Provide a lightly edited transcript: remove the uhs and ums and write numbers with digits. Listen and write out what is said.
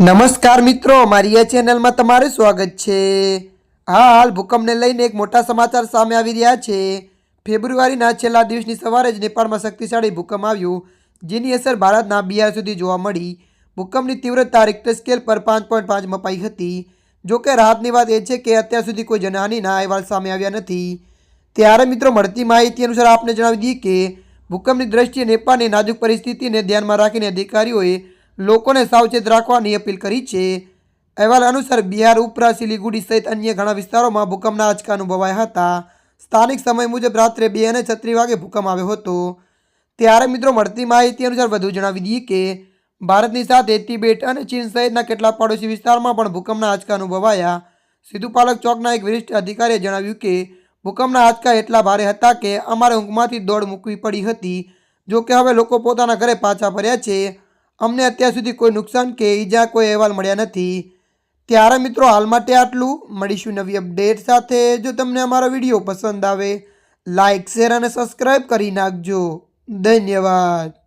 નમસ્કાર મિત્રો, મારી આ ચેનલમાં તમારું સ્વાગત છે। હાલ ભૂકંપને લઈને એક મોટા સમાચાર સામે આવી રહ્યા છે। ફેબ્રુઆરીના છેલ્લા દિવસની સવારે જ નેપાળમાં શક્તિશાળી ભૂકંપ આવ્યો, જેની અસર ભારતના બિહાર સુધી જોવા મળી। ભૂકંપની તીવ્રતા રિક્ટર સ્કેલ પર 5.5 મપાઈ હતી। જોકે રાહતની વાત એ છે કે અત્યાર સુધી કોઈ જનહાનિના અહેવાલ સામે આવ્યા નથી। ત્યારે મિત્રો, મળતી માહિતી અનુસાર આપને જણાવી દઈએ કે ભૂકંપની દ્રષ્ટિએ નેપાળની નાજુક પરિસ્થિતિને ધ્યાનમાં રાખીને અધિકારીઓએ લોકોને સાવચેત રાખવાની અપીલ કરી છે। અહેવાલ અનુસાર બિહાર ઉપરાંત સિલિગુડી સહિત અન્ય ઘણા વિસ્તારોમાં ભૂકંપના આંચકા અનુભવાયા હતા। સ્થાનિક સમય મુજબ રાત્રે 2:36 વાગે ભૂકંપ આવ્યો હતો। ત્યારે મિત્રો, મળતી માહિતી અનુસાર વધુ જણાવી દઈએ કે ભારતની સાથે તિબેટ અને ચીન સહિતના કેટલાક પડોશી વિસ્તારમાં પણ ભૂકંપના આંચકા અનુભવાયા। સિધુપાલક ચોકના એક વરિષ્ઠ અધિકારીએ જણાવ્યું કે ભૂકંપના આંચકા એટલા ભારે હતા કે અમારે ઊંઘમાંથી દોડ મૂકવી પડી હતી। જો કે હવે લોકો પોતાના ઘરે પાછા ફર્યા છે। અમને અત્યાર સુધી કોઈ નુકસાન કે ઈજા કોઈ અહેવાલ મળ્યા નથી। ત્યારે મિત્રો, હાલ માટે આટલું। મળીશું નવી અપડેટ સાથે। જો તમને અમારો વિડીયો પસંદ આવે, લાઇક, શેર અને સબસ્ક્રાઈબ કરી નાખજો। ધન્યવાદ।